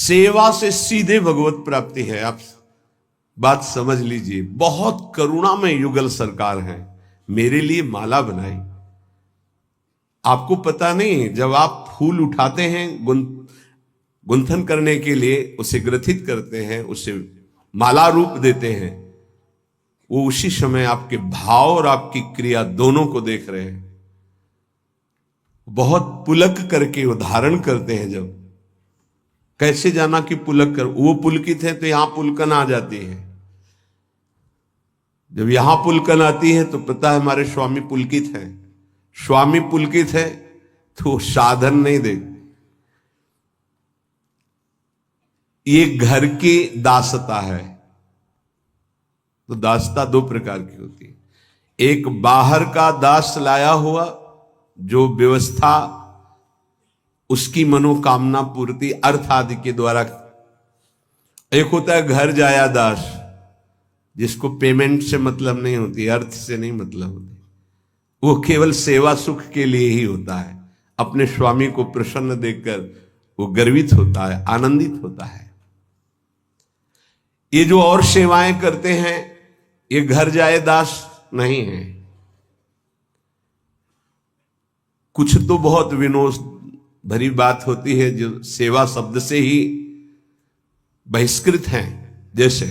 सेवा से सीधे भगवत प्राप्ति है। आप बात समझ लीजिए। बहुत करुणामय युगल सरकार है, मेरे लिए माला बनाई। आपको पता नहीं, जब आप फूल उठाते हैं गुंथन करने के लिए, उसे ग्रथित करते हैं, उसे माला रूप देते हैं, वो उसी समय आपके भाव और आपकी क्रिया दोनों को देख रहे हैं। बहुत पुलक करके वो धारण करते हैं। जब कैसे जाना कि पुलक कर, वो पुलकित है तो यहां पुलकन आ जाती है। जब यहां पुलकन आती है तो पता है हमारे स्वामी पुलकित है। स्वामी पुलकित है तो साधन नहीं दे। ये घर की दासता है। तो दासता दो प्रकार की होती है। एक बाहर का दास लाया हुआ, जो व्यवस्था उसकी मनोकामना पूर्ति अर्थ आदि के द्वारा। एक होता है घर जाया दास, जिसको पेमेंट से मतलब नहीं होती, अर्थ से नहीं मतलब होती, वो केवल सेवा सुख के लिए ही होता है। अपने स्वामी को प्रसन्न देखकर वो गर्वित होता है, आनंदित होता है। ये जो और सेवाएं करते हैं, ये घर जाए दास नहीं है। कुछ तो बहुत विनोद भरी बात होती है जो सेवा शब्द से ही बहिष्कृत हैं। जैसे,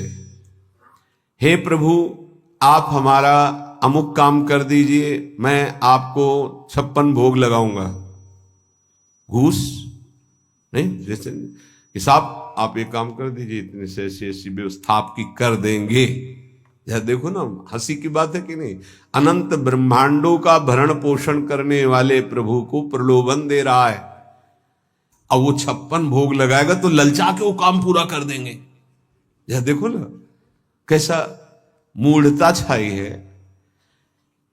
हे प्रभु आप हमारा अमुक काम कर दीजिए, मैं आपको 56 भोग लगाऊंगा। घूस नहीं, जैसे कि साहब आप एक काम कर दीजिए, इतने से ऐसी व्यवस्था आपकी कर देंगे। यह देखो ना, हंसी की बात है कि नहीं। अनंत ब्रह्मांडों का भरण पोषण करने वाले प्रभु को प्रलोभन दे रहा है। अब वो 56 भोग लगाएगा तो ललचा के वो काम पूरा कर देंगे। यह देखो ना कैसा मूढ़ता छाई है।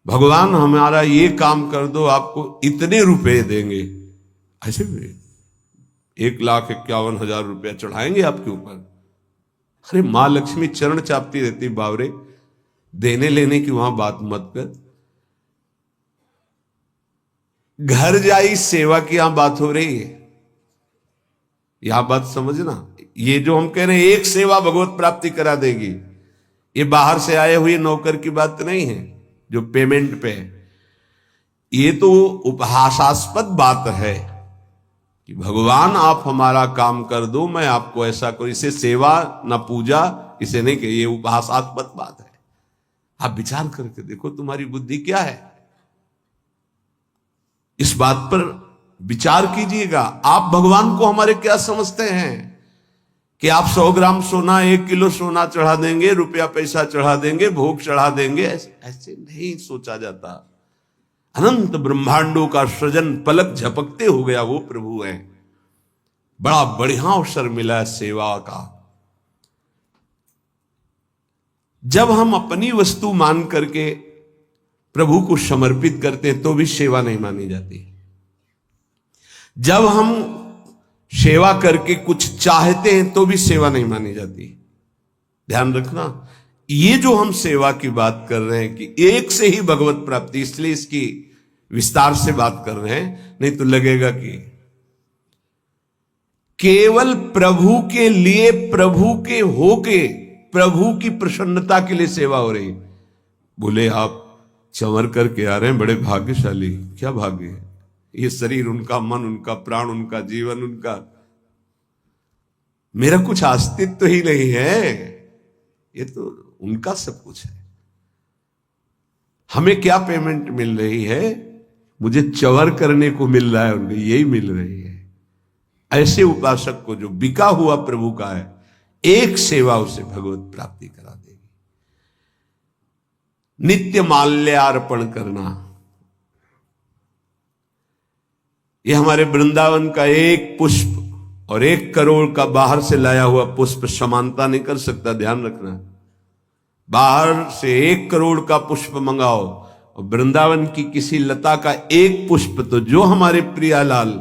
भगवान हमारा ये काम कर दो, आपको इतने रुपए देंगे। ऐसे भी 1,51,000 रुपया चढ़ाएंगे आपके ऊपर। अरे मां लक्ष्मी चरण चापती रहती बावरे, देने लेने की वहां बात मत कर। घर जाई सेवा की यहां बात हो रही है। यह बात समझना। ये जो हम कह रहे हैं एक सेवा भगवत प्राप्ति करा देगी, ये बाहर से आए हुए नौकर की बात नहीं है जो पेमेंट पे है। ये तो उपहासास्पद बात है कि भगवान आप हमारा काम कर दो, मैं आपको ऐसा करूं। इसे सेवा न पूजा, इसे नहीं कहिए, ये उपहासास्पद बात है। आप विचार करके देखो तुम्हारी बुद्धि क्या है। इस बात पर विचार कीजिएगा। आप भगवान को हमारे क्या समझते हैं कि आप 100 ग्राम सोना, 1 किलो सोना चढ़ा देंगे, रुपया पैसा चढ़ा देंगे, भोग चढ़ा देंगे। ऐसे नहीं सोचा जाता। अनंत ब्रह्मांडों का सृजन पलक झपकते हो गया वो प्रभु है। बड़ा बढ़िया अवसर मिला है सेवा का। जब हम अपनी वस्तु मान करके प्रभु को समर्पित करते हैं तो भी सेवा नहीं मानी जाती। जब हम सेवा करके कुछ चाहते हैं तो भी सेवा नहीं मानी जाती। ध्यान रखना, ये जो हम सेवा की बात कर रहे हैं कि एक से ही भगवत प्राप्ति, इसलिए इसकी विस्तार से बात कर रहे हैं। नहीं तो लगेगा कि केवल प्रभु के लिए, प्रभु के होके, प्रभु की प्रसन्नता के लिए सेवा हो रही। बोले आप चंवर करके आ रहे हैं, बड़े भाग्यशाली। क्या भाग्य है? ये शरीर उनका, मन उनका, प्राण उनका, जीवन उनका, मेरा कुछ अस्तित्व तो ही नहीं है। ये तो उनका सब कुछ है। हमें क्या पेमेंट मिल रही है? मुझे चंवर करने को मिल रहा है, उनको यही मिल रही है। ऐसे उपासक को जो बिका हुआ प्रभु का है, एक सेवा उसे भगवत प्राप्ति करा देगी। नित्य माल्यार्पण करना, ये हमारे वृंदावन का एक पुष्प और 1 करोड़ का बाहर से लाया हुआ पुष्प समानता नहीं कर सकता। ध्यान रखना। बाहर से 1 करोड़ का पुष्प मंगाओ और वृंदावन की किसी लता का एक पुष्प, तो जो हमारे प्रियालाल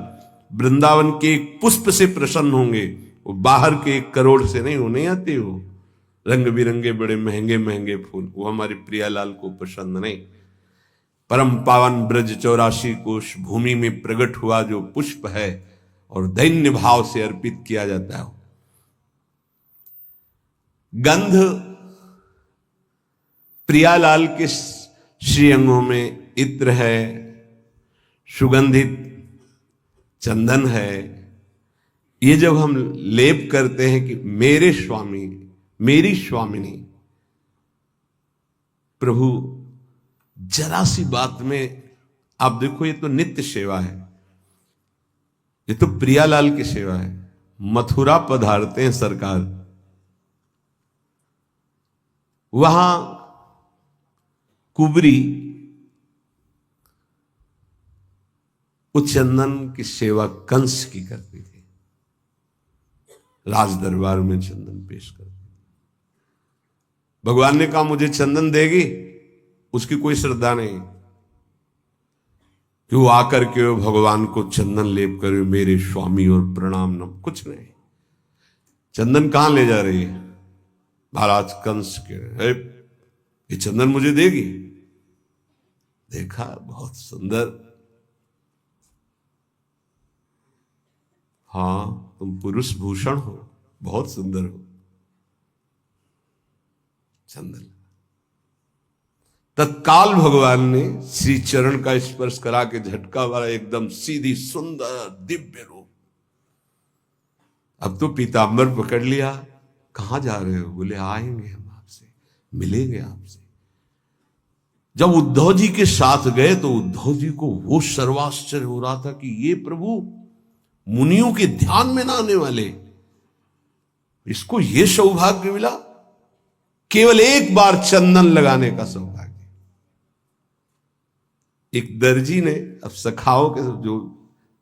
वृंदावन के एक पुष्प से प्रसन्न होंगे, वो बाहर के 1 करोड़ से नहीं, होने आते हो रंग बिरंगे बड़े महंगे महंगे फूल, वो हमारे प्रियालाल को पसंद नहीं। परम पावन ब्रज 84 कोश भूमि में प्रकट हुआ जो पुष्प है और दैन्य भाव से अर्पित किया जाता है, गंध प्रियालाल के श्रीअंगों में इत्र है, सुगंधित चंदन है। ये जब हम लेप करते हैं कि मेरे स्वामी, मेरी स्वामिनी, प्रभु जरा सी बात में आप देखो, ये तो नित्य सेवा है, ये तो प्रियालाल की सेवा है। मथुरा पधारते हैं सरकार, वहां कुबरी उस चंदन की सेवा कंस की करती थी, राज दरबार में चंदन पेश करती। भगवान ने कहा मुझे चंदन देगी, उसकी कोई श्रद्धा नहीं कि वो आकर के भगवान को चंदन लेप करे, मेरे स्वामी और प्रणाम न, कुछ नहीं। चंदन कहां ले जा रही है? महाराज कंस के, ये चंदन मुझे देगी? देखा, बहुत सुंदर, हां तुम पुरुष भूषण हो, बहुत सुंदर हो। चंदन तत्काल भगवान ने श्री चरण का स्पर्श करा के झटका वाला एकदम सीधी सुंदर दिव्य रूप। अब तो पीतांबर पकड़ लिया, कहां जा रहे हो? बोले आएंगे हम आपसे, मिलेंगे आपसे। जब उद्धव जी के साथ गए तो उद्धव जी को वो सर्वाश्चर्य हो रहा था कि ये प्रभु मुनियों के ध्यान में ना आने वाले, इसको ये सौभाग्य मिला, केवल एक बार चंदन लगाने का सौभाग्य। एक दर्जी ने अब सखाओं के जो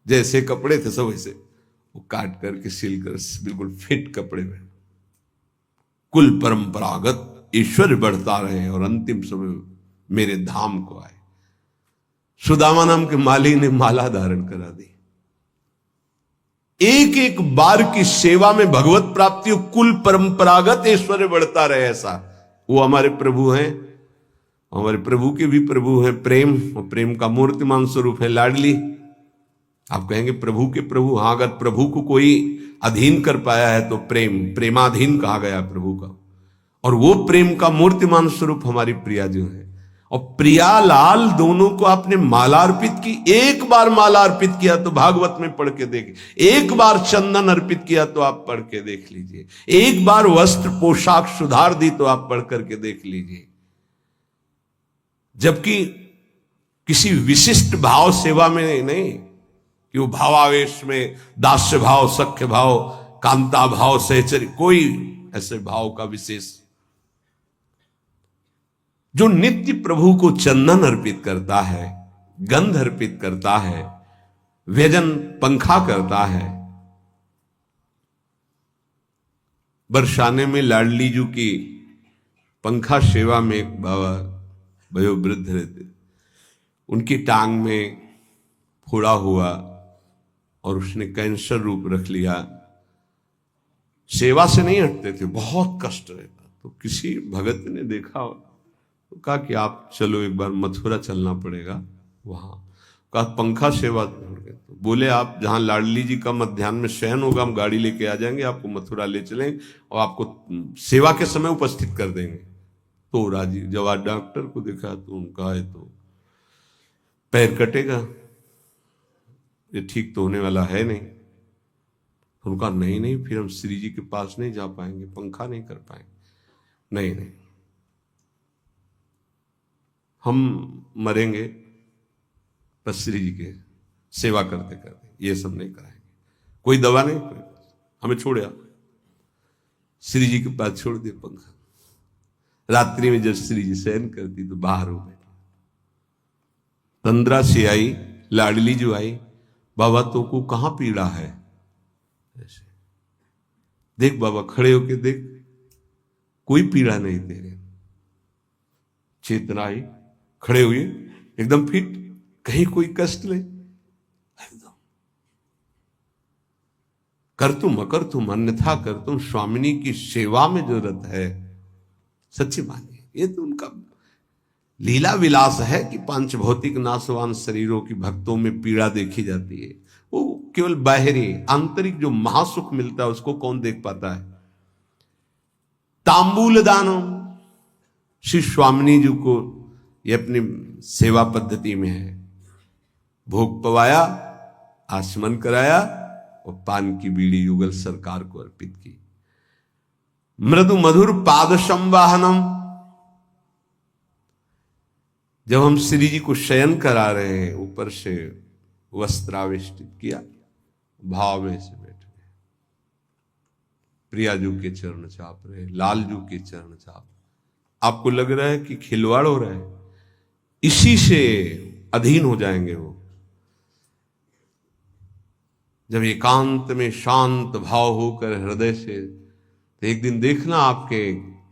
जैसे कपड़े थे सब वैसे वो काट करके सिल कर बिल्कुल फिट कपड़े में, कुल परंपरागत ईश्वर बढ़ता रहे और अंतिम समय मेरे धाम को आए। सुदामा नाम के माली ने माला धारण करा दी। एक एक बार की सेवा में भगवत प्राप्ति, कुल परंपरागत ऐश्वर्य बढ़ता रहे, ऐसा वो हमारे प्रभु हैं। हमारे प्रभु के भी प्रभु हैं प्रेम, और प्रेम का मूर्तिमान स्वरूप है लाडली। आप कहेंगे प्रभु के प्रभु, हाँ, अगर प्रभु को कोई अधीन कर पाया है तो प्रेम, प्रेमाधीन कहा गया प्रभु का, और वो प्रेम का मूर्तिमान स्वरूप हमारी प्रिया जो है। और प्रियालाल दोनों को आपने माला अर्पित की। एक बार माला अर्पित किया तो भागवत में पढ़ के देखिए, एक बार चंदन अर्पित किया तो आप पढ़ के देख लीजिए, एक बार वस्त्र पोशाक सुधार दी तो आप पढ़ करके देख लीजिए। जबकि किसी विशिष्ट भाव सेवा में नहीं कि वो भावावेश में दास्य भाव, सख्य भाव, कांता भाव, सहचर्य, कोई ऐसे भाव का विशेष। जो नित्य प्रभु को चंदन अर्पित करता है, गंध अर्पित करता है, व्यजन पंखा करता है। बरसाने में लाडली जी की पंखा सेवा में एक बाबा वयोवृद्ध रहते, उनकी टांग में फोड़ा हुआ और उसने कैंसर रूप रख लिया। सेवा से नहीं हटते थे, बहुत कष्ट रहता। तो किसी भगत ने देखा तो कहा कि आप चलो एक बार मथुरा चलना पड़ेगा। वहां कहा पंखा सेवा छोड़ के, तो बोले आप जहां लाडली जी का मध्याह्न में शयन होगा हम गाड़ी लेके आ जाएंगे, आपको मथुरा ले चलेंगे और आपको सेवा के समय उपस्थित कर देंगे। तो राजी, जब आज डॉक्टर को देखा तो उनका है तो पैर कटेगा, ये ठीक तो होने वाला है नहीं। उनका नहीं नहीं, फिर हम श्री जी के पास नहीं जा पाएंगे, पंखा नहीं कर पाएंगे। नहीं नहीं, हम मरेंगे बस श्री जी के सेवा करते करते, ये सब नहीं कराएंगे, कोई दवा नहीं, हमें छोड़ आ। श्री जी के पास छोड़ दिया पंखा। रात्रि में जब श्री जी शयन करती तो बाहर हो गए। तंद्रा से आई, लाडली जो आई, बाबा तो को कहां पीड़ा है? ऐसे देख बाबा, खड़े होके देख, कोई पीड़ा नहीं तेरे। चेतना आई, खड़े हुए एकदम फिट, कहीं कोई कष्ट ले, एकदम कर तुम अकर तुम अन्यथा कर तुम, स्वामिनी की सेवा में जरूरत है। सच्ची मानिए, ये तो उनका लीला विलास है कि पांच भौतिक नाशवान शरीरों की भक्तों में पीड़ा देखी जाती है। वो केवल बाहरी, आंतरिक जो महासुख मिलता है उसको कौन देख पाता है? तांबूल दानम, श्री स्वामिनी जी को ये अपनी सेवा पद्धति में है। भोग पवाया, आचमन कराया और पान की बीड़ी युगल सरकार को अर्पित की। मृदु मधुर पाद संवाहनम, जब हम श्री जी को शयन करा रहे हैं ऊपर से वस्त्रावेष्टित किया, भाव में से बैठ गए, प्रियाजू के चरण चाप रहे, लालजू के चरण चाप। आपको लग रहा है कि खिलवाड़ हो रहा है, इसी से अधीन हो जाएंगे वो। जब एकांत में शांत भाव होकर हृदय से, तो एक दिन देखना आपके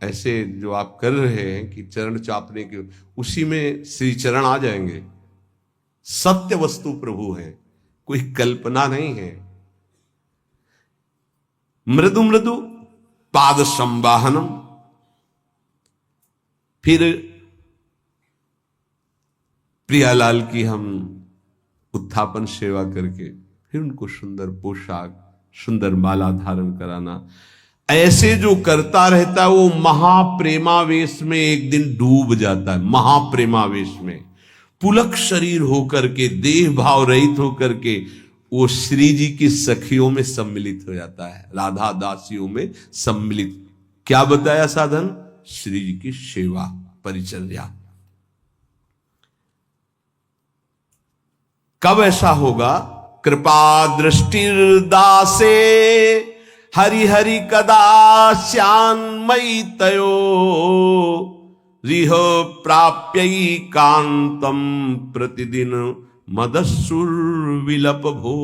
ऐसे जो आप कर रहे हैं कि चरण चापने के, उसी में श्री चरण आ जाएंगे। सत्य वस्तु प्रभु है, कोई कल्पना नहीं है। मृदु मृदु पाद संवाहनम, फिर प्रियालाल की हम उत्थापन सेवा करके फिर उनको सुंदर पोशाक, सुंदर माला धारण कराना। ऐसे जो करता रहता है वो महाप्रेमावेश में एक दिन डूब जाता है। महाप्रेमावेश में पुलक शरीर होकर के, देह भाव रहित होकर के वो श्री जी की सखियों में सम्मिलित हो जाता है, राधा दासियों में सम्मिलित। क्या बताया साधन? श्री जी की सेवा परिचर्या। कब ऐसा होगा? कृपा दृष्टिर्दासे हरि हरि कदा श्यान्मयी तयो रिह प्राप्यई कांतम प्रतिदिन मदस्सुर विलप भो।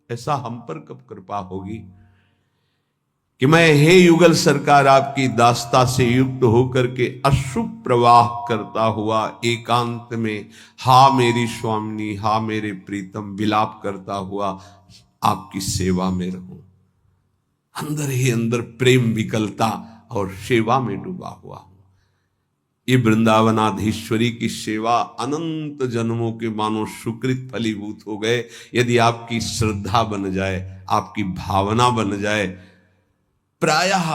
ऐसा हम पर कब कृपा होगी कि मैं हे युगल सरकार आपकी दास्ता से युक्त होकर के अश्रु प्रवाह करता हुआ एकांत में हा मेरी स्वामिनी, हा मेरे प्रीतम विलाप करता हुआ आपकी सेवा में रहूं। अंदर ही अंदर प्रेम विकलता और सेवा में डूबा हुआ हूं। ये वृंदावनाधीश्वरी की सेवा अनंत जन्मों के मानो सुकृत फलीभूत हो गए। यदि आपकी श्रद्धा बन जाए, आपकी भावना बन जाए। प्रायः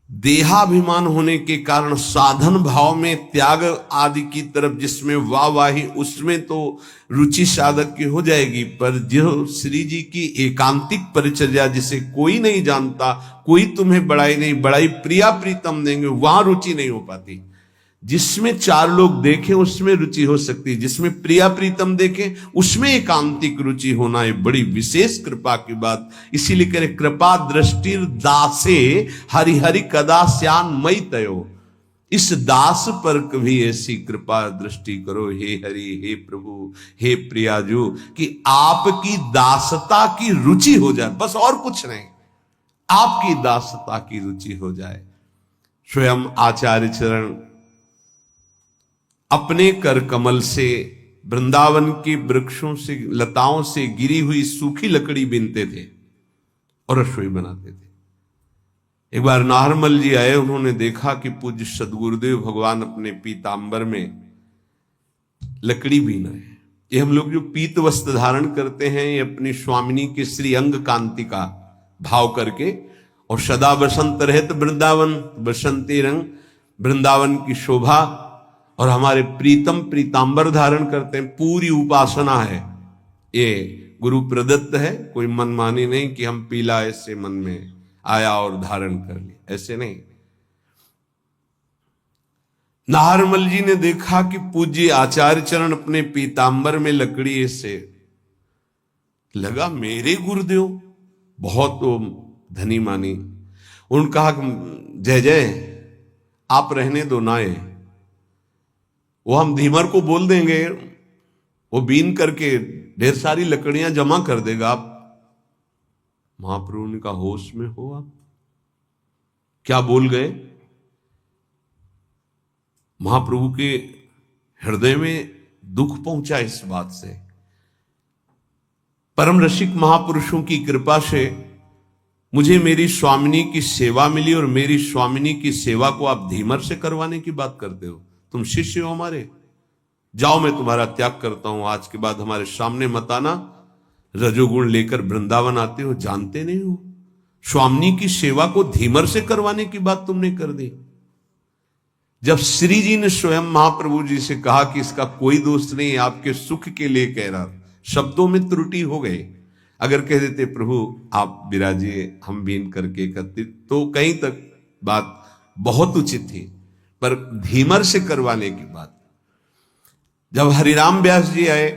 देहाभिमान होने के कारण साधन भाव में त्याग आदि की तरफ, जिसमें वाहवाही, उसमें तो रुचि साधक की हो जाएगी। पर जो श्री जी की एकांतिक परिचर्या जिसे कोई नहीं जानता, कोई तुम्हें बड़ाई नहीं, बड़ाई प्रिया प्रीतम देंगे, वहां रुचि नहीं हो पाती। जिसमें चार लोग देखें उसमें रुचि हो सकती है, जिसमें प्रिया प्रीतम देखें उसमें एकांतिक रुचि होना है बड़ी विशेष कृपा की बात। इसीलिए कह रहे कृपा दृष्टिर दासे हरि हरि कदा श्यान मई तयो। इस दास पर कभी ऐसी कृपा दृष्टि करो हे हरि, हे प्रभु, हे प्रियाजू, कि आपकी दासता की रुचि हो जाए, बस और कुछ नहीं, आपकी दासता की रुचि हो जाए। स्वयं आचार्य चरण अपने कर कमल से वृंदावन के वृक्षों से, लताओं से गिरी हुई सूखी लकड़ी बीनते थे और रसोई बनाते थे। एक बार नाहरमल जी आए, उन्होंने देखा कि पूज्य सदगुरुदेव भगवान अपने पीतांबर में लकड़ी बीन रहे हैं। ये हम लोग जो पीत वस्त्र धारण करते हैं, ये अपनी स्वामिनी के श्री अंग कांति का भाव करके, और सदा बसंत रहत वृंदावन, बसंती रंग वृंदावन की शोभा, और हमारे प्रीतम पीतांबर धारण करते हैं। पूरी उपासना है, ये गुरु प्रदत्त है, कोई मनमानी नहीं कि हम पीला ऐसे मन में आया और धारण कर लिया, ऐसे नहीं। नाहरमल जी ने देखा कि पूज्य आचार्य चरण अपने पीतांबर में लकड़ी ऐसे, लगा मेरे गुरुदेव बहुत धनी मानी। उन्होंने कहा जय जय आप रहने दो नाए, वो हम धीमर को बोल देंगे, वो बीन करके ढेर सारी लकड़ियां जमा कर देगा। आप महाप्रभु ने कहा होश में हो आप, क्या बोल गए? महाप्रभु के हृदय में दुख पहुंचा इस बात से। परम रसिक महापुरुषों की कृपा से मुझे मेरी स्वामिनी की सेवा मिली, और मेरी स्वामिनी की सेवा को आप धीमर से करवाने की बात करते हो। तुम शिष्य हो हमारे, जाओ मैं तुम्हारा त्याग करता हूं, आज के बाद हमारे सामने मत आना। रजोगुण लेकर वृंदावन आते हो, जानते नहीं हो स्वामी की सेवा को धीमर से करवाने की बात तुमने कर दी। जब श्री जी ने स्वयं महाप्रभु जी से कहा कि इसका कोई दोष नहीं, आपके सुख के लिए कह रहा, शब्दों में त्रुटि हो गई। अगर कह देते प्रभु आप विराजिए, हम बीन करके एकत्रित, तो कहीं तक बात बहुत उचित थी, पर धीमर से करवाने की बात। जब हरिराम व्यास जी आए,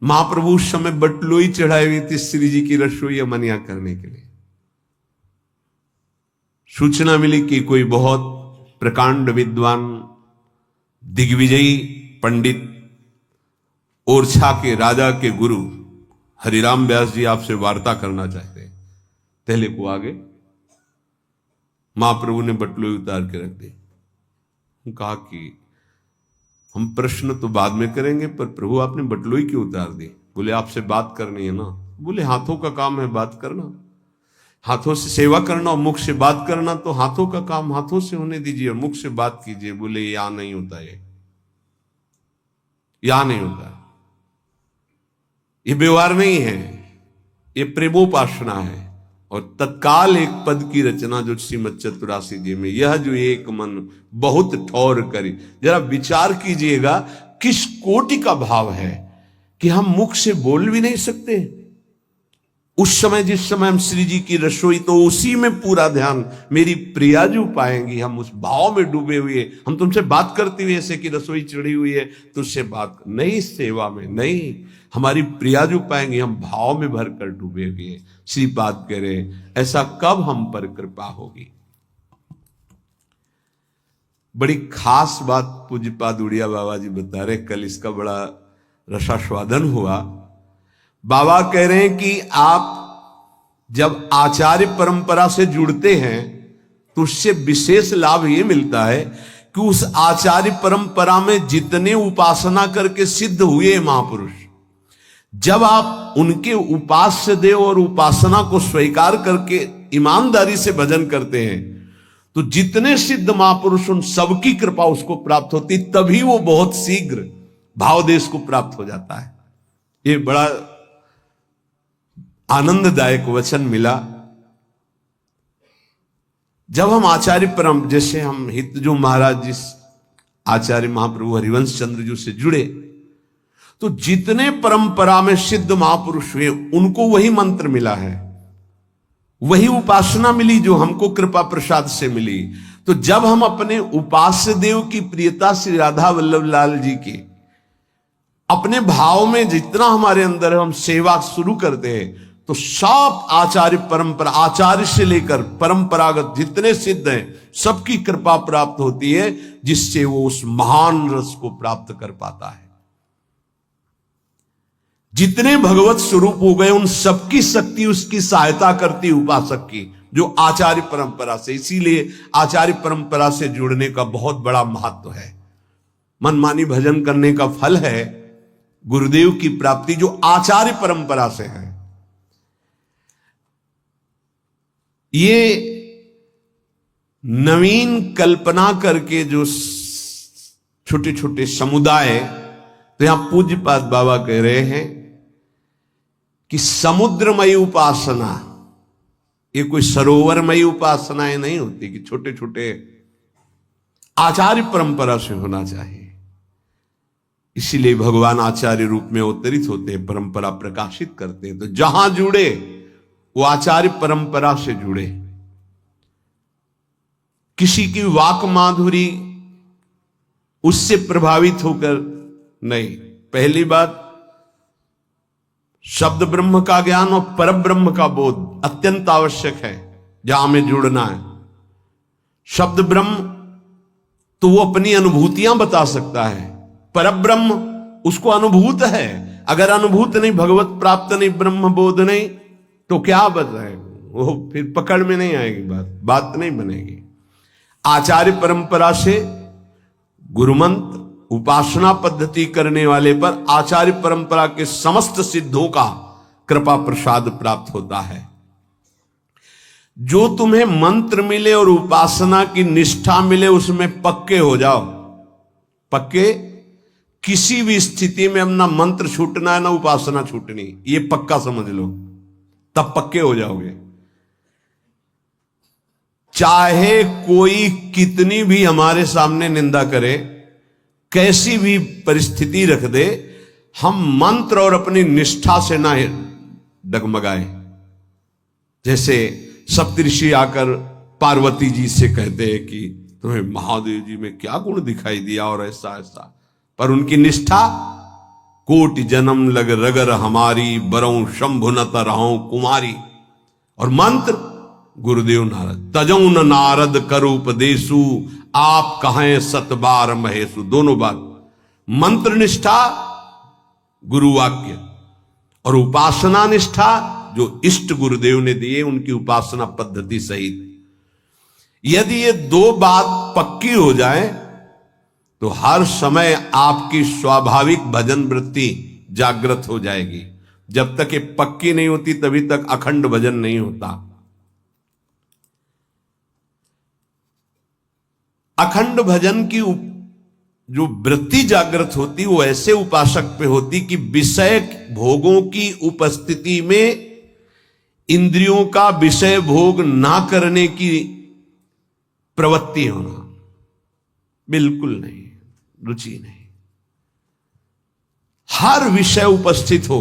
महाप्रभु उस समय बटलोई चढ़ाई हुई थी श्री जी की रसोई मनिया करने के लिए। सूचना मिली कि कोई बहुत प्रकांड विद्वान दिग्विजयी पंडित ओरछा के राजा के गुरु हरिराम व्यास जी आपसे वार्ता करना चाहते हैं। पहले को आगे महाप्रभु ने बटलोई उतार के रख दी। कहा कि हम प्रश्न तो बाद में करेंगे, पर प्रभु आपने बटलोई क्यों उतार दी? बोले आपसे बात करनी है ना। बोले हाथों का काम है बात करना, हाथों से सेवा करना और मुख से बात करना, तो हाथों का काम हाथों से होने दीजिए और मुख से बात कीजिए। बोले यहां नहीं होता, ये यहां नहीं होता, ये व्यवहार नहीं है, ये प्रेमोपासना है। और तत्काल एक पद की रचना जो श्रीमद चतुरासी जी में, यह जो एक मन बहुत ठौर करे। जरा विचार कीजिएगा किस कोटि का भाव है कि हम मुख से बोल भी नहीं सकते। उस समय जिस समय हम श्री जी की रसोई, तो उसी में पूरा ध्यान मेरी प्रियाजू पाएंगी। हम उस भाव में डूबे हुए, हम तुमसे बात करते हुए ऐसे कि रसोई चढ़ी हुई है तुझसे बात नहीं, सेवा में नहीं, हमारी प्रियाजू पाएंगी, हम भाव में भर कर डूबे हुए। श्रीपाद कह रहे ऐसा कब हम पर कृपा होगी। बड़ी खास बात पूज्यपाद उड़िया बाबा जी बता रहे, कल इसका बड़ा रसास्वादन हुआ। बाबा कह रहे हैं कि आप जब आचार्य परंपरा से जुड़ते हैं तो उससे विशेष लाभ ये मिलता है कि उस आचार्य परंपरा में जितने उपासना करके सिद्ध हुए महापुरुष, जब आप उनके उपास्य देव और उपासना को स्वीकार करके ईमानदारी से भजन करते हैं, तो जितने सिद्ध महापुरुष उन सबकी कृपा उसको प्राप्त होती, तभी वो बहुत शीघ्र भावदेश को प्राप्त हो जाता है। ये बड़ा आनंददायक वचन मिला। जब हम आचार्य परम, जैसे हम हित जो महाराज जिस आचार्य महाप्रभु हरिवंश चंद्र जी से जुड़े, तो जितने परंपरा में सिद्ध महापुरुष हुए उनको वही मंत्र मिला है, वही उपासना मिली जो हमको कृपा प्रसाद से मिली। तो जब हम अपने उपास्य देव की प्रियता श्री राधा वल्लभ लाल जी की अपने भाव में जितना हमारे अंदर है, हम सेवा शुरू करते हैं, तो सब आचार्य परंपरा, आचार्य से लेकर परंपरागत जितने सिद्ध हैं, सबकी कृपा प्राप्त होती है, जिससे वो उस महान रस को प्राप्त कर पाता है। जितने भगवत स्वरूप हो गए उन सबकी शक्ति उसकी सहायता करती उपासक की, जो आचार्य परंपरा से। इसीलिए आचार्य परंपरा से जुड़ने का बहुत बड़ा महत्व है। मनमानी भजन करने का फल है गुरुदेव की प्राप्ति, जो आचार्य परंपरा से है। ये नवीन कल्पना करके जो छोटे छोटे समुदाय, तो यहां पूज्यपाद बाबा कह रहे हैं कि समुद्रमयी उपासना, ये कोई सरोवरमयी उपासनाएं नहीं होती कि छोटे छोटे, आचार्य परंपरा से होना चाहिए। इसीलिए भगवान आचार्य रूप में अवतरित होते हैं, परंपरा प्रकाशित करते हैं। तो जहां जुड़े वो आचार्य परंपरा से जुड़े। किसी की वाक माधुरी उससे प्रभावित होकर नहीं। पहली बात, शब्द ब्रह्म का ज्ञान और पर ब्रह्म का बोध अत्यंत आवश्यक है जहां हमें जुड़ना है। शब्द ब्रह्म तो वो अपनी अनुभूतियां बता सकता है, पर ब्रह्म उसको अनुभूत है। अगर अनुभूत नहीं, भगवत प्राप्त नहीं, ब्रह्म बोध नहीं, तो क्या बताए वो, फिर पकड़ में नहीं आएगी बात नहीं बनेगी। आचार्य परंपरा से गुरुमंत्र उपासना पद्धति करने वाले पर आचार्य परंपरा के समस्त सिद्धों का कृपा प्रसाद प्राप्त होता है। जो तुम्हें मंत्र मिले और उपासना की निष्ठा मिले, उसमें पक्के हो जाओ। पक्के, किसी भी स्थिति में अपना मंत्र छूटना है ना उपासना छूटनी, ये पक्का समझ लो, तब पक्के हो जाओगे। चाहे कोई कितनी भी हमारे सामने निंदा करे, कैसी भी परिस्थिति रख दे, हम मंत्र और अपनी निष्ठा से ना डगमगाए। जैसे सप्तऋषि आकर पार्वती जी से कहते हैं कि तुम्हें महादेव जी में क्या गुण दिखाई दिया और ऐसा ऐसा, पर उनकी निष्ठा, कोटि जन्म लग रगर हमारी, बरऊं शंभु न तरहूं कुमारी। और मंत्र गुरुदेव नारद, तजौ न नारद कर उपदेशु, आप कहें सतबार महेशु। दोनों बात, मंत्र निष्ठा गुरु वाक्य और उपासना निष्ठा जो इष्ट गुरुदेव ने दिए उनकी उपासना पद्धति सहित। यदि ये दो बात पक्की हो जाए तो हर समय आपकी स्वाभाविक भजन वृत्ति जागृत हो जाएगी। जब तक ये पक्की नहीं होती तभी तक अखंड भजन नहीं होता। अखंड भजन की जो वृत्ति जागृत होती वो ऐसे उपासक पे होती कि विषय भोगों की उपस्थिति में इंद्रियों का विषय भोग ना करने की प्रवृत्ति होना, बिल्कुल नहीं, रुचि नहीं। हर विषय उपस्थित हो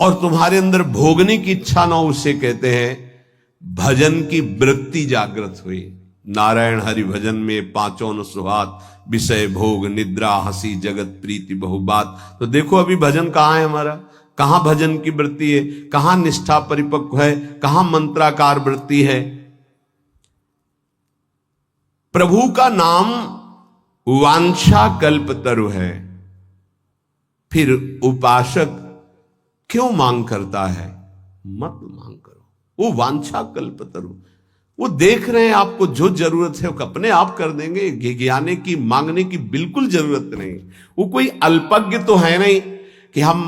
और तुम्हारे अंदर भोगने की इच्छा ना हो, उसे कहते हैं भजन की वृत्ति जागृत हुई। नारायण हरि भजन में पांचों न सुहात, विषय भोग निद्रा हंसी जगत प्रीति बहुबात। तो देखो अभी भजन कहां है हमारा, कहां भजन की वृत्ति है, कहां निष्ठा परिपक्व है, कहां मंत्राकार वृत्ति है। प्रभु का नाम वांछा कल्पतरु है, फिर उपासक क्यों मांग करता है? मत मांग करो, वो वांछा कल्पतरु, वो देख रहे हैं आपको जो जरूरत है वो अपने आप कर देंगे। ज्ञाने की मांगने की बिल्कुल जरूरत नहीं। वो कोई अल्पज्ञ तो है नहीं कि हम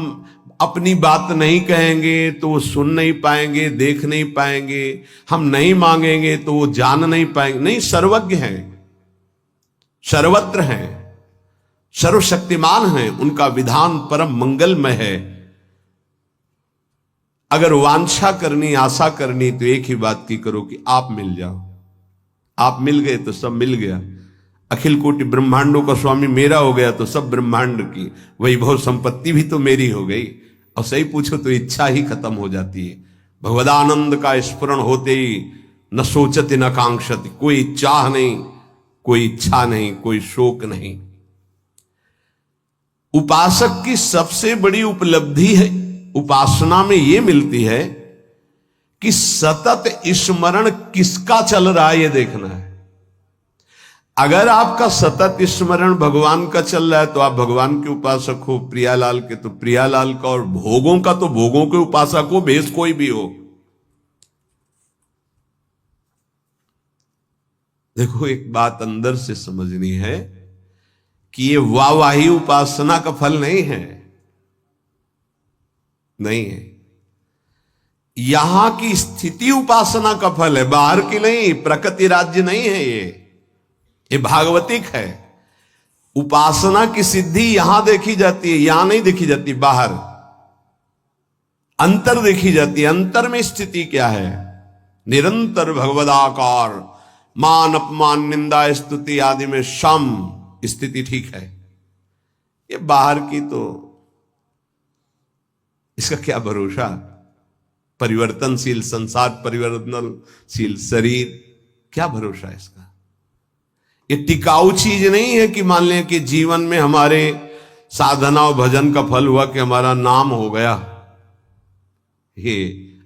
अपनी बात नहीं कहेंगे तो वो सुन नहीं पाएंगे, देख नहीं पाएंगे, हम नहीं मांगेंगे तो वो जान नहीं पाएंगे। नहीं, सर्वज्ञ हैं, सर्वत्र हैं, सर्वशक्तिमान हैं, उनका विधान परम मंगलमय है। अगर वांछा करनी, आशा करनी तो एक ही बात की करो कि आप मिल जाओ। आप मिल गए तो सब मिल गया। अखिल कोटि ब्रह्मांडों का स्वामी मेरा हो गया तो सब ब्रह्मांड की वैभव संपत्ति भी तो मेरी हो गई। और सही पूछो तो इच्छा ही खत्म हो जाती है। भगवदानंद का स्फुरण होते ही न सोचते न कांक्षति, कोई चाह नहीं, कोई इच्छा नहीं, कोई शोक नहीं। उपासक की सबसे बड़ी उपलब्धि है उपासना में यह मिलती है कि सतत स्मरण किसका चल रहा है ये देखना है। अगर आपका सतत स्मरण भगवान का चल रहा है तो आप भगवान के उपासक हो, प्रियालाल के तो प्रियालाल का, और भोगों का तो भोगों के उपासक हो, भेष कोई भी हो। देखो एक बात अंदर से समझनी है कि ये वाहवाही उपासना का फल नहीं है, नहीं है। यहां की स्थिति उपासना का फल है, बाहर की नहीं, प्रकृति राज्य नहीं है। ये भागवतिक है। उपासना की सिद्धि यहां देखी जाती है, यहां नहीं देखी जाती, बाहर अंतर देखी जाती है। अंतर में स्थिति क्या है? निरंतर भगवदाकार, मान अपमान निंदा स्तुति आदि में सम स्थिति ठीक है। ये बाहर की तो इसका क्या भरोसा? परिवर्तनशील संसार, परिवर्तनशील शरीर, क्या भरोसा है इसका? ये टिकाऊ चीज नहीं है कि मान लें कि जीवन में हमारे साधना और भजन का फल हुआ कि हमारा नाम हो गया। ये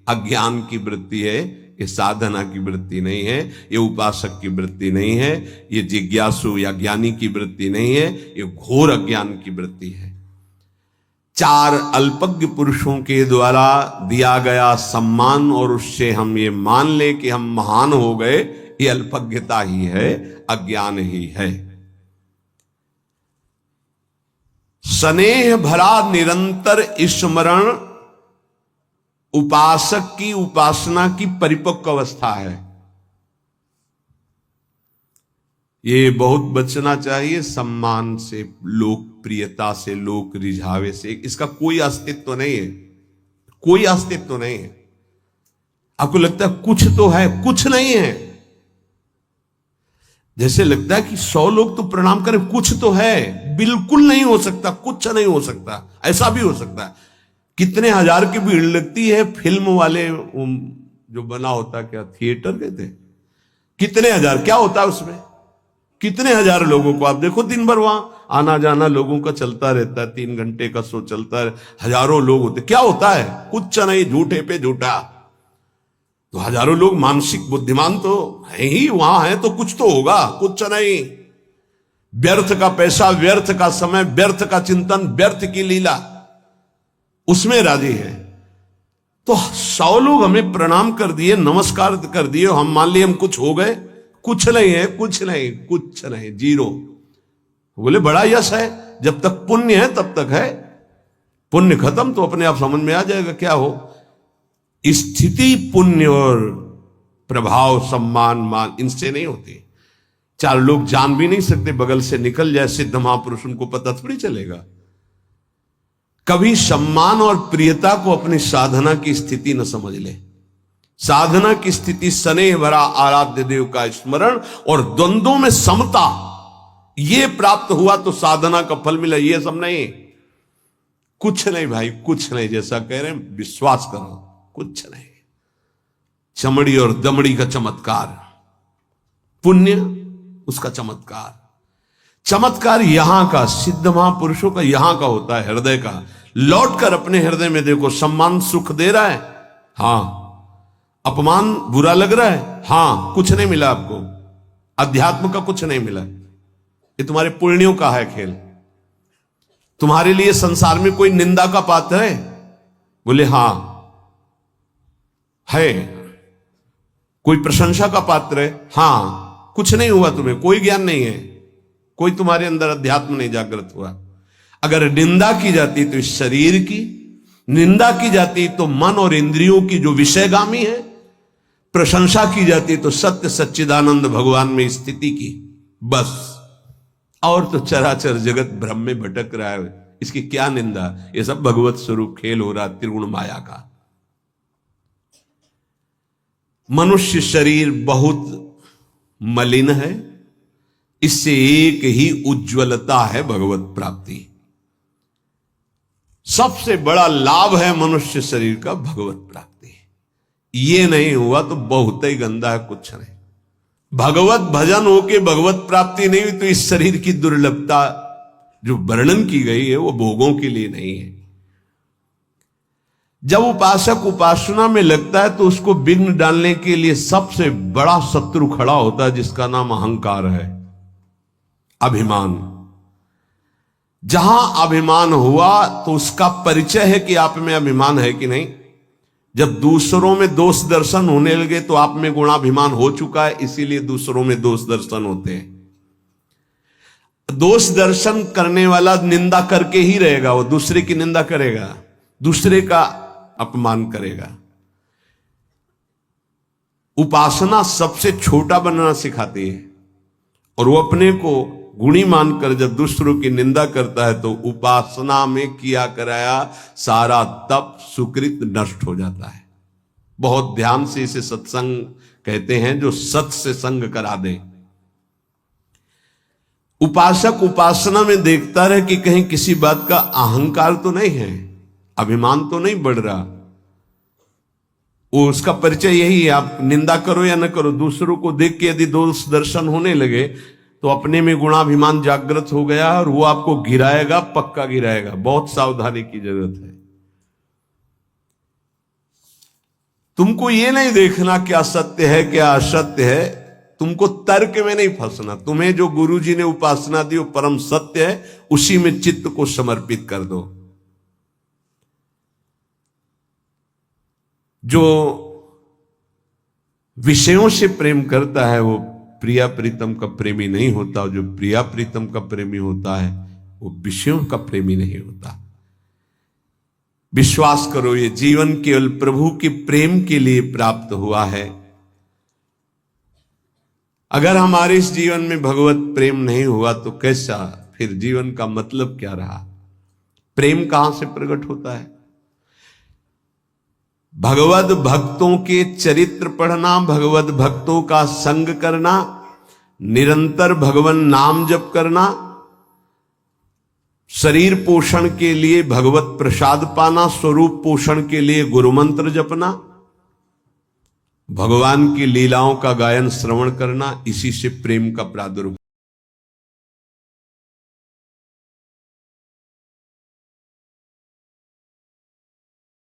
अज्ञान की वृत्ति है, ये साधना की वृत्ति नहीं है, ये उपासक की वृत्ति नहीं है, ये जिज्ञासु या ज्ञानी की वृत्ति नहीं है, ये घोर अज्ञान की वृत्ति है। चार अल्पज्ञ पुरुषों के द्वारा दिया गया सम्मान और उससे हम ये मान ले कि हम महान हो गए, ये अल्पज्ञता ही है, अज्ञान ही है। स्नेह भरा निरंतर स्मरण उपासक की उपासना की परिपक्व अवस्था है। ये बहुत बचना चाहिए सम्मान से, लोकप्रियता से, लोक रिझावे से। इसका कोई अस्तित्व नहीं है, कोई अस्तित्व नहीं है। आपको लगता है कुछ तो है, कुछ नहीं है। जैसे लगता है कि 100 लोग तो प्रणाम करें, कुछ तो है, बिल्कुल नहीं हो सकता, कुछ नहीं हो सकता। ऐसा भी हो सकता है, कितने हजार की भीड़ लगती है, फिल्म वाले जो बना होता, क्या थिएटर कहते हैं, कितने हजार, क्या होता है उसमें, कितने हजार लोगों को आप देखो, दिन भर वहां आना जाना लोगों का चलता रहता है, 3 घंटे का शो चलता है, हजारों लोग होते, क्या होता है, कुछ नहीं, झूठे पे झूठा। तो हजारों लोग मानसिक बुद्धिमान तो है ही, वहां है तो कुछ तो होगा, कुछ नहीं। व्यर्थ का पैसा, व्यर्थ का समय, व्यर्थ का चिंतन, व्यर्थ की लीला, उसमें राजी है। तो 100 लोग हमें प्रणाम कर दिए, नमस्कार कर दिए, हम मान लिए हम कुछ हो गए, कुछ नहीं है, कुछ नहीं, कुछ नहीं, जीरो। बोले बड़ा यश है, जब तक पुण्य है तब तक है, पुण्य खत्म तो अपने आप समझ में आ जाएगा क्या हो। स्थिति पुण्य और प्रभाव, सम्मान, मान, इनसे नहीं होती। 4 लोग जान भी नहीं सकते, बगल से निकल जाए सिद्ध महापुरुष, उनको पता थोड़ी चलेगा। कभी सम्मान और प्रियता को अपनी साधना की स्थिति न समझ ले। साधना की स्थिति स्नेह भरा आराध्य देव का स्मरण और द्वंद्वों में समता, ये प्राप्त हुआ तो साधना का फल मिला। ये सब नहीं, कुछ नहीं भाई, कुछ नहीं, जैसा कह रहे हैं विश्वास करो, कुछ नहीं। चमड़ी और दमड़ी का चमत्कार, पुण्य उसका चमत्कार, चमत्कार यहां का, सिद्ध महापुरुषों का यहां का होता है, हृदय का। लौट कर अपने हृदय में देखो, सम्मान सुख दे रहा है, हां। अपमान बुरा लग रहा है, हां, कुछ नहीं मिला आपको, अध्यात्म का कुछ नहीं मिला, ये तुम्हारे पुण्यों का है खेल। तुम्हारे लिए संसार में कोई निंदा का पात्र है, बोले हां है। कोई प्रशंसा का पात्र है, हां, कुछ नहीं हुआ तुम्हें, कोई ज्ञान नहीं है, कोई तुम्हारे अंदर अध्यात्म नहीं जागृत हुआ। अगर निंदा की जाती तो इस शरीर की, निंदा की जाती तो मन और इंद्रियों की जो विषयगामी है, प्रशंसा की जाती तो सत्य सच्चिदानंद भगवान में स्थिति की, बस। और तो चराचर जगत भ्रम में भटक रहा है, इसकी क्या निंदा, ये सब भगवत स्वरूप खेल हो रहा, त्रिगुण माया का। मनुष्य शरीर बहुत मलिन है, इससे एक ही उज्ज्वलता है भगवत प्राप्ति। सबसे बड़ा लाभ है मनुष्य शरीर का भगवत प्राप्ति। ये नहीं हुआ तो बहुत ही गंदा है, कुछ नहीं। भगवत भजन होके भगवत प्राप्ति नहीं हुई तो इस शरीर की दुर्लभता जो वर्णन की गई है वो भोगों के लिए नहीं है। जब उपासक उपासना में लगता है तो उसको विघ्न डालने के लिए सबसे बड़ा शत्रु खड़ा होता है, जिसका नाम अहंकार है, अभिमान। जहां अभिमान हुआ तो उसका परिचय है कि आप में अभिमान है कि नहीं। जब दूसरों में दोष दर्शन होने लगे तो आप में गुणाभिमान हो चुका है, इसीलिए दूसरों में दोष दर्शन होते हैं। दोष दर्शन करने वाला निंदा करके ही रहेगा, वो दूसरे की निंदा करेगा, दूसरे का अपमान करेगा। उपासना सबसे छोटा बनना सिखाती है, और वो अपने को गुणी मानकर जब दूसरों की निंदा करता है तो उपासना में किया कराया सारा तप सुकृत नष्ट हो जाता है। बहुत ध्यान से इसे सत्संग कहते हैं, जो सत से संग करा दे। उपासक उपासना में देखता रहे कि कहीं किसी बात का अहंकार तो नहीं है, अभिमान तो नहीं बढ़ रहा। वो उसका परिचय यही है, आप निंदा करो या न करो, दूसरों को देख के यदि दोष दर्शन होने लगे तो अपने में गुणाभिमान जागृत हो गया और वो आपको गिराएगा, पक्का गिराएगा। बहुत सावधानी की जरूरत है। तुमको ये नहीं देखना क्या सत्य है क्या असत्य है, तुमको तर्क में नहीं फंसना। तुम्हें जो गुरुजी ने उपासना दी वो परम सत्य है, उसी में चित्त को समर्पित कर दो। जो विषयों से प्रेम करता है वो प्रिया प्रीतम का प्रेमी नहीं होता, और जो प्रिया प्रीतम का प्रेमी होता है वो विषयों का प्रेमी नहीं होता। विश्वास करो, ये जीवन केवल प्रभु के प्रेम के लिए प्राप्त हुआ है। अगर हमारे इस जीवन में भगवत प्रेम नहीं हुआ तो कैसा, फिर जीवन का मतलब क्या रहा। प्रेम कहां से प्रकट होता है। भगवत भक्तों के चरित्र पढ़ना, भगवत भक्तों का संग करना, निरंतर भगवान नाम जप करना, शरीर पोषण के लिए भगवत प्रसाद पाना, स्वरूप पोषण के लिए गुरु मंत्र जपना, भगवान की लीलाओं का गायन श्रवण करना, इसी से प्रेम का प्रादुर्भाव